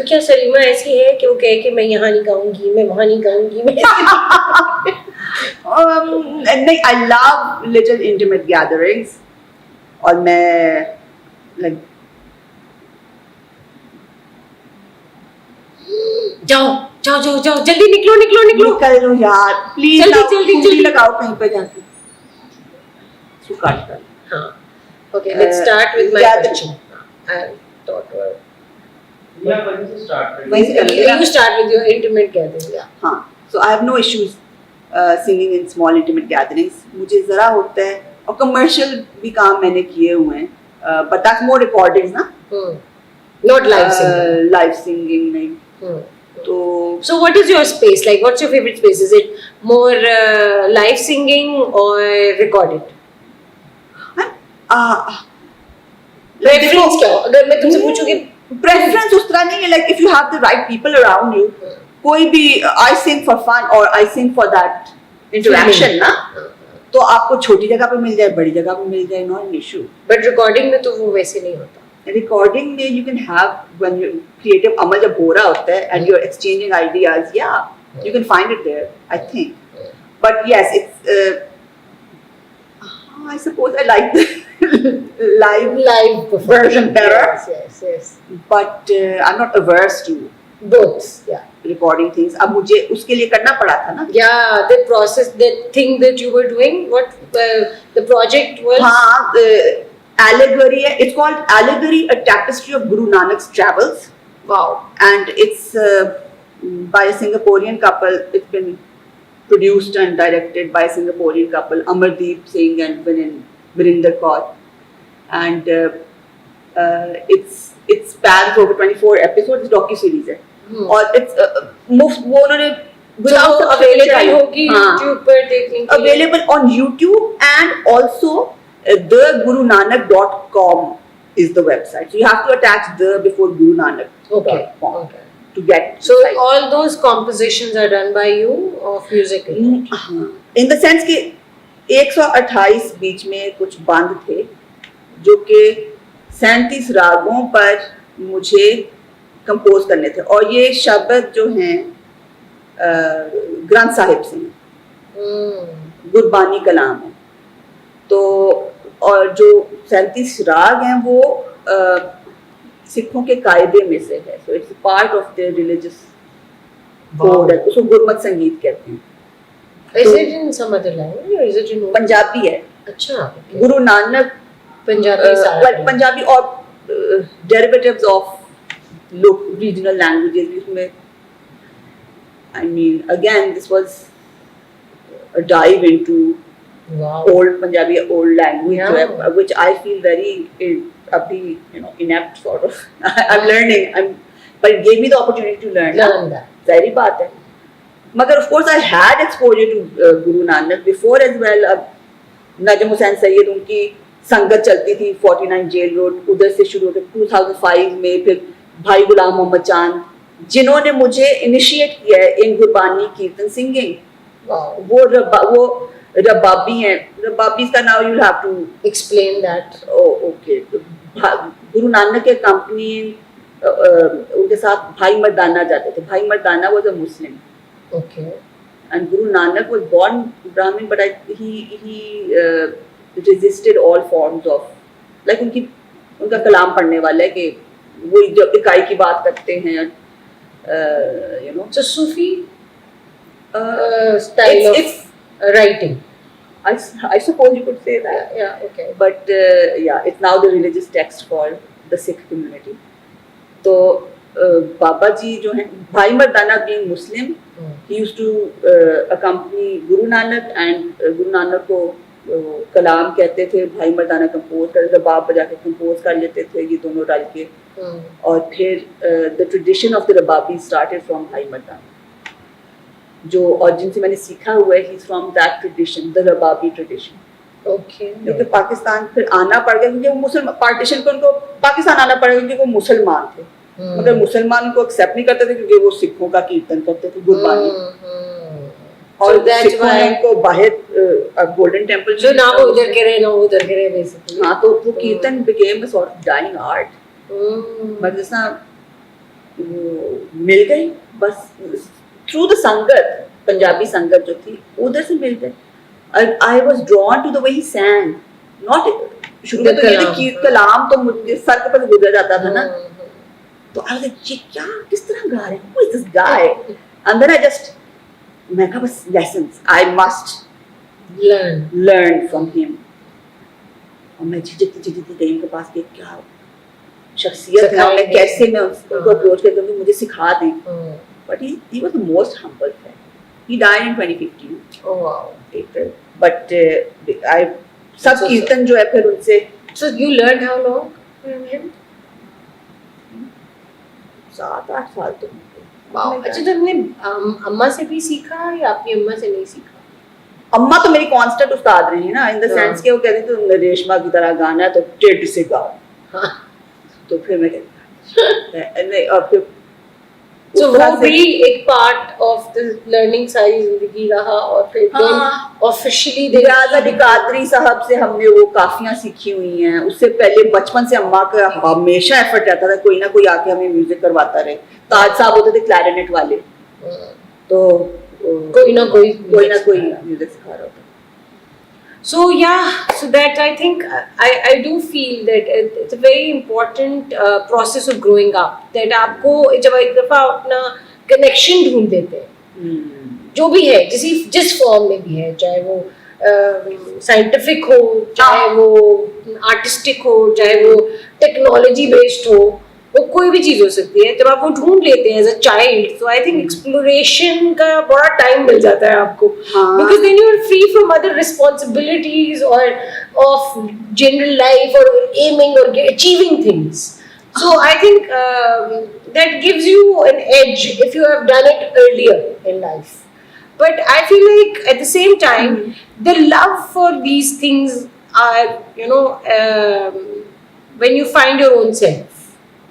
क्या सलीमा ऐसी है कि वो कहे कि मैं यहाँ नहीं गाऊंगी, मैं वहाँ नहीं गाऊंगी, मैं नहीं, I love little intimate gatherings. और मैं like जाओ जाओ जाओ जाओ, जल्दी निकलो निकलो निकलो, निकल लो यार प्लीज, जल्दी, जल्दी, जल्दी। लगाओ कहीं पे जाके काट कर। हाँ, okay, let's start with my question. I thought Yeah, वहीं से start करें। वहीं से कर लेना। you start with your intimate gathering. Yeah. हाँ, so I have no issues singing in small intimate gatherings. मुझे जरा होता है, और commercial भी काम मैंने किए हुए हैं, but that's more recordings ना, Not live singing. live singing नहीं। तो So what is your space like? What's your favorite space? Is it more live singing or recorded? Preference क्या हो? अगर मैं तुमसे पूछूं कि प्रेफरेंस उस तरह नहीं है, like if you have the right people around you, कोई भी आई सिंग फॉर फन और आई सिंग फॉर दैट इंटरेक्शन ना, तो आपको छोटी जगह पे मिल जाए, बड़ी जगह पे मिल जाए, not an issue. But recording में तो वो वैसे नहीं होता। रिकॉर्डिंग में you can have when you creative अमल जब हो रहा होता है and you are exchanging ideas, या you can find it there I think, but yes it's I suppose I like the live version better. Yes. But I'm not averse to Both. Yeah. recording things. अब मुझे उसके लिए करना पड़ा था ना। Yeah, the process, that thing that you were doing, what the project was. हाँ, allegory है. It's called Allegory, a tapestry of Guru Nanak's travels. Wow. And it's by a Singaporean couple. It's been produced and directed by a Singaporean couple, Amardeep Singh and Virinder Kaur, and it spans over 24 episodes. Docu-series है, और it's मुफ्त वो उन्होंने without available होगी YouTube पर देखने के लिए. Available on YouTube, and also thegurunanak.com is the website. So you have to attach the before gurunanak.com. Okay. To get so all those compositions are done by you of music in the sense कि 128 बीच में कुछ बांध थे जो कि 37 रागों पर मुझे compose करने थे, और ये शब्द जो हैं ग्रंथ साहिब से गुरबानी कलाम है, तो और जो 37 राग हैं वो सिखों के कायदे में से है, so it's part of their religious code, उसको गुरमत संगीत कहते हैं। Is it in some other language or is it in Punjabi है। अच्छा, okay. गुरु नानक पंजाबी और डेरिवेटिव्स ऑफ रीजनल लैंग्वेजेस, इसमें I mean again this was a dive into old Punjabi, old language, which I feel very inept sort of. I'm learning, but it gave me the opportunity to learn that. Zahiri baat hai. Magar of course I had exposure to Guru Nanak before as well. Najm Hussain Sayyid उनकी संगत चलती थी 49 jail road, उधर से शुरू होकर 2005 में फिर भाई गुलाम मोहम्मद चांद, जिन्होंने मुझे इनिशिएट किया है इन गुरबानी कीर्तन सिंगिंग, वो रबाबी हैं। रबाबी का now you'll have to explain that. Oh, okay. Guru Nanak के कंपनी उनके साथ भाई मर्दाना जाते थे। भाई मर्दाना was a Muslim. Okay. And Guru Nanak was born Brahmin, but he resisted all forms of, like उनका कलाम पढ़ने वाला है कि वो जब इकाई की बात करते हैं, So Sufi style of writing. I suppose you could say that. Yeah, okay. But it's now the religious text for the Sikh community. So Baba ji जो हैं, भाई मर्दाना being Muslim, he used to accompany Guru Nanak, and Guru Nanak को कलाम कहते थे, भाई मर्दाना compose करते थे, बाप बजा के कंपोज कर लेते थे ये दोनों रल के, और फिर the tradition of the Rababi started from भाई मर्दाना, जो और जिनसे मैंने सीखा हुआ है, he's from that tradition, the Rababi tradition. Okay. क्योंकि पाकिस्तान फिर आना पड़ गया, क्योंकि वो मुसलमान पार्टीशन को उनको पाकिस्तान आना पड़ गया, क्योंकि वो मुसलमान थे, मगर मुसलमान उनको एक्सेप्ट नहीं करते थे क्योंकि वो सिखों का कीर्तन करते थे गुरबानी, और सिखों ने उनको बाहर गोल्डन टेम्पल जो ना वो उधर के रहे ना वो उधर के रहे बेसिकली। हाँ, तो वो कीर्तन became a sort of dying art, but जैसा मिल गई बस थ्रू द संगत, पंजाबी संगत जो थी उधर से मिल गए. I was drawn to the way he sang. Not शुरू में तो ये था कि कलाम तो मुझे सर के पास गुजर जाता था ना, तो आई वाज ये क्या किस तरह गा रहे हैं, who is this guy, and then I just मैं कहा बस lessons I must learn from him. और मैं झिझकती गई उनके पास कि क्या शख्सियत है, मैं कैसे मैं उसको अप्रोच करके उनको मुझे सिखा दें. But he was the most humble friend. He died in 2015. Oh wow. April. But I सब कीर्तन जो है फिर उनसे. So you learned how long from him? 7-8 साल तो. Wow. अच्छा तो हमने अम्मा से भी सीखा या आपकी अम्मा से नहीं सीखा? अम्मा तो मेरी कांस्टेंट उस्ताद रही है ना, इन द सेंस कि वो कहती तो रेशमा की तरह गाना है तो टेढ़ से गाओ. हाँ. तो फिर मैं कहती और फिर So वो भी एक पार्ट ऑफ द लर्निंग सारी जिंदगी रहा और फिर ऑफिशियली रियाज अली कादरी साहब से हमने वो काफियां सीखी हुई हैं. उससे पहले बचपन से अम्मा का हमेशा एफर्ट रहता था कोई ना कोई आके हमें म्यूजिक करवाता रहे. ताज साहब होते थे क्लैरिनेट वाले, तो कोई ना कोई म्यूजिक सिखा रहा होता. So yeah, so that I think I do feel that it's a very important process of growing up. That आपको जब एक दफा अपना connection ढूंढ देते हैं, जो भी है जिस फॉर्म में भी है, चाहे वो साइंटिफिक हो, चाहे वो आर्टिस्टिक हो, चाहे वो टेक्नोलॉजी बेस्ड हो, वो कोई भी चीज हो सकती है. जब आप वो ढूंढ लेते हैं एज अ चाइल्ड, तो आई थिंक एक्सप्लोरेशन का बड़ा टाइम मिल जाता है आपको, because then you are free from other responsibilities और ऑफ जनरल लाइफ और एमिंग और achieving things. So I think that gives you an edge if you have done it earlier in life. But I feel like at the same time, the love for these things are, when you find your own self.